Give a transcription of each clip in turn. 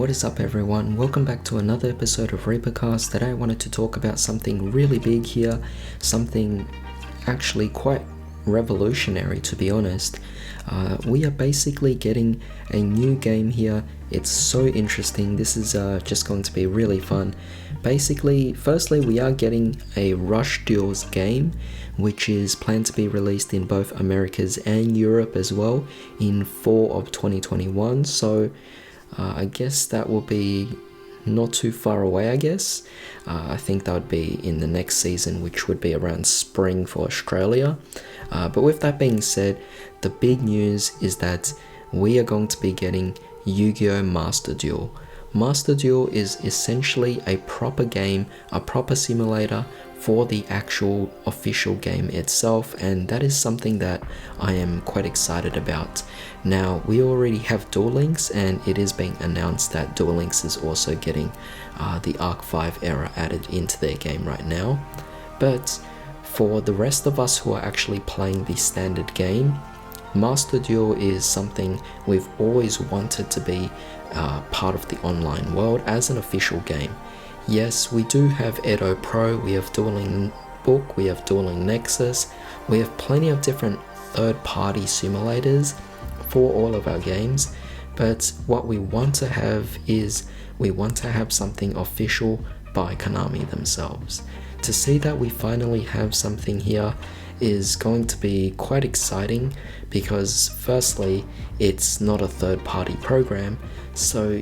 What is up everyone? Welcome back to another episode of ReaperCast. Today I wanted to talk about something really big here, something actually quite revolutionary to be honest. We are basically getting a new game here. It's so interesting. This is just going to be really fun. Basically, firstly we are getting a Rush Duels game, which is planned to be released in both Americas and Europe as well in fall of 2021. So I guess that will be not too far away, I guess. I think that would be in the next season, which would be around spring for Australia. But with that being said, the big news is that we are going to be getting Yu-Gi-Oh! Master Duel. Master Duel is essentially a proper game, a proper simulator for the actual official game itself, and that is something that I am quite excited about. Now, we already have Duel Links, and it is being announced that Duel Links is also getting the Arc 5 era added into their game right now. But for the rest of us who are actually playing the standard game, Master Duel is something we've always wanted to be part of the online world as an official game. Yes, we do have Edo Pro, we have Dueling Book, we have Dueling Nexus, we have plenty of different third-party simulators for all of our games, but what we want to have is we want to have something official by Konami themselves. To see that we finally have something here is going to be quite exciting because firstly, it's not a third-party program, so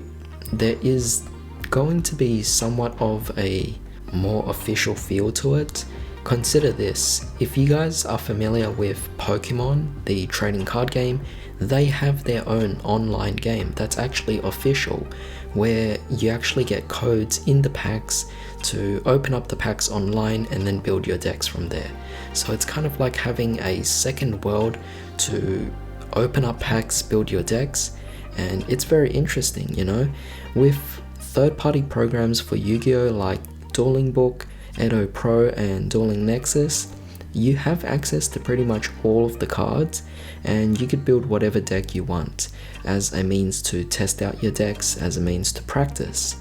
there is going to be somewhat of a more official feel to it. Consider this, if you guys are familiar with Pokemon, the trading card game, they have their own online game that's actually official, where you actually get codes in the packs to open up the packs online and then build your decks from there. So it's kind of like having a second world to open up packs, build your decks, and it's very interesting, you know. With third-party programs for Yu-Gi-Oh! Like Dueling Book, Edo Pro, and Dueling Nexus, you have access to pretty much all of the cards, and you could build whatever deck you want as a means to test out your decks, as a means to practice.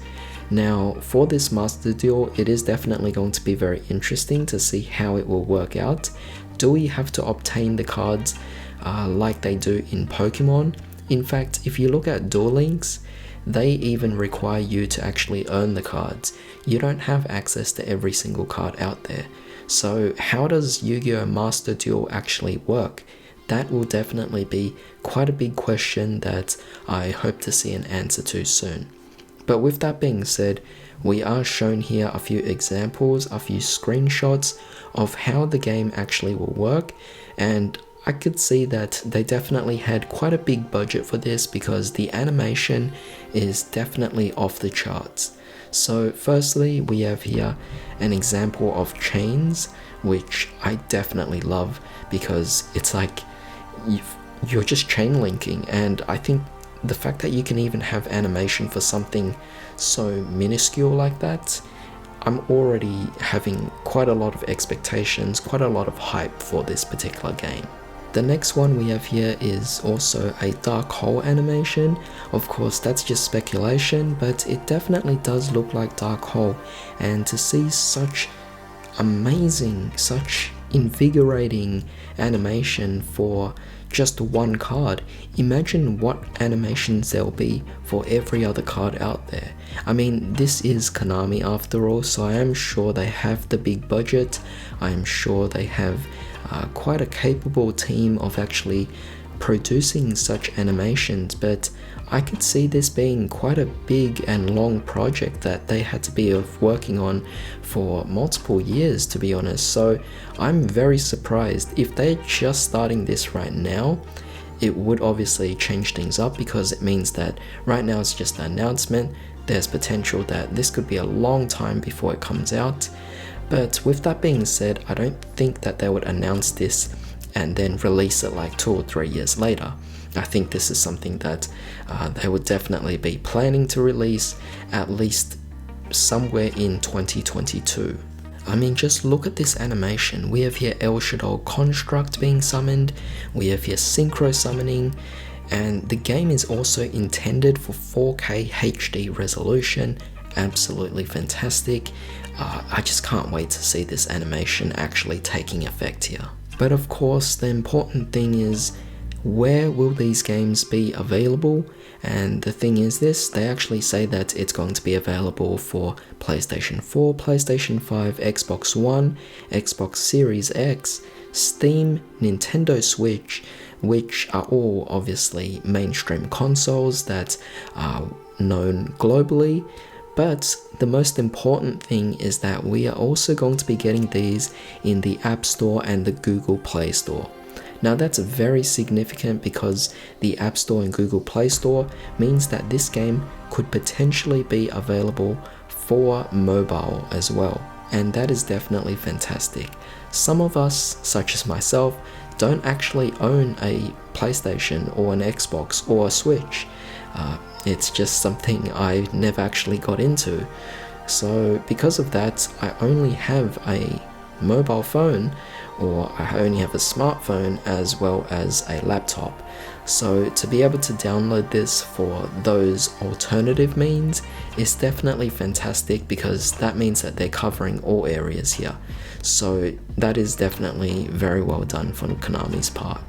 Now, for this Master Duel, it is definitely going to be very interesting to see how it will work out. Do we have to obtain the cards like they do in Pokemon? In fact, if you look at Duel Links, they even require you to actually earn the cards. You don't have access to every single card out there. So how does Yu-Gi-Oh! Master Duel actually work? That will definitely be quite a big question that I hope to see an answer to soon. But with that being said, we are shown here a few examples, a few screenshots of how the game actually will work, and I could see that they definitely had quite a big budget for this because the animation is definitely off the charts. So firstly, we have here an example of chains, which I definitely love because it's like you're just chain linking, and I think the fact that you can even have animation for something so minuscule like that, I'm already having quite a lot of expectations, quite a lot of hype for this particular game. The next one we have here is also a dark hole animation. Of course, that's just speculation, but it definitely does look like dark hole, and to see such amazing, such invigorating animation for just one card, imagine what animations there'll be for every other card out there. I mean, this is Konami after all, so I am sure they have the big budget. I am sure they have quite a capable team of actually producing such animations, but I could see this being quite a big and long project that they had to be working on for multiple years, to be honest. So I'm very surprised. If they're just starting this right now, it would obviously change things up because it means that right now it's just an announcement. There's potential that this could be a long time before it comes out. But with that being said, I don't think that they would announce this and then release it like 2 or 3 years later. I think this is something that they would definitely be planning to release at least somewhere in 2022. I mean, just look at this animation. We have here El Shaddai Construct being summoned, we have here Synchro Summoning, And the game is also intended for 4K HD resolution. Absolutely fantastic. I just can't wait to see this animation actually taking effect here. But of course, the important thing is, where will these games be available? And the thing is this, they actually say that it's going to be available for PlayStation 4, PlayStation 5, Xbox One, Xbox Series X, Steam, Nintendo Switch, which are all obviously mainstream consoles that are known globally. But the most important thing is that we are also going to be getting these in the App Store and the Google Play Store. Now that's very significant because the App Store and Google Play Store means that this game could potentially be available for mobile as well. And that is definitely fantastic. Some of us, such as myself, don't actually own a PlayStation or an Xbox or a Switch. It's just something I never actually got into. So because of that, I only have a mobile phone, or I only have a smartphone as well as a laptop. So to be able to download this for those alternative means is definitely fantastic, because that means that they're covering all areas here. So that is definitely very well done from Konami's part.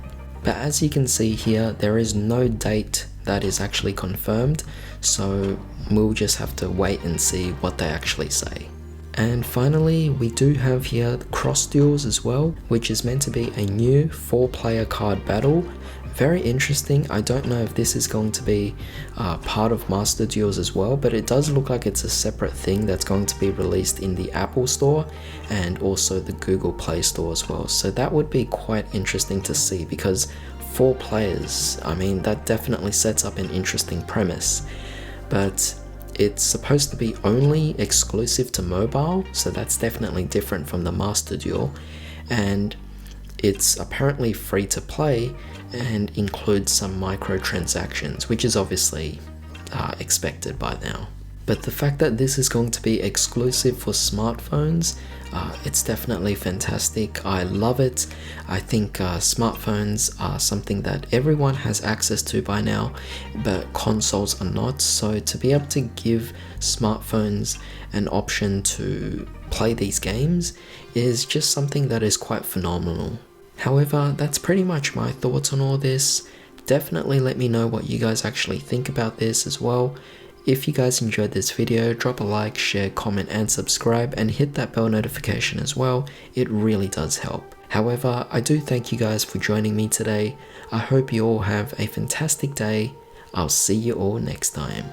But as you can see here, there is no date that is actually confirmed, so we'll just have to wait and see what they actually say. And finally, we do have here Cross Duels as well, which is meant to be a new 4-player card battle. Very interesting. I don't know if this is going to be part of Master Duels as well, but it does look like it's a separate thing that's going to be released in the Apple Store and also the Google Play Store as well. So that would be quite interesting to see, because 4 players, I mean, that definitely sets up an interesting premise. But it's supposed to be only exclusive to mobile, so that's definitely different from the Master Duel. And it's apparently free to play and includes some microtransactions, which is obviously expected by now. But the fact that this is going to be exclusive for smartphones, it's definitely fantastic. I love it. I think smartphones are something that everyone has access to by now, but consoles are not. So to be able to give smartphones an option to play these games is just something that is quite phenomenal. However, that's pretty much my thoughts on all this. Definitely let me know what you guys actually think about this as well. If you guys enjoyed this video, drop a like, share, comment and subscribe, and hit that bell notification as well. It really does help. However, I do thank you guys for joining me today. I hope you all have a fantastic day. I'll see you all next time.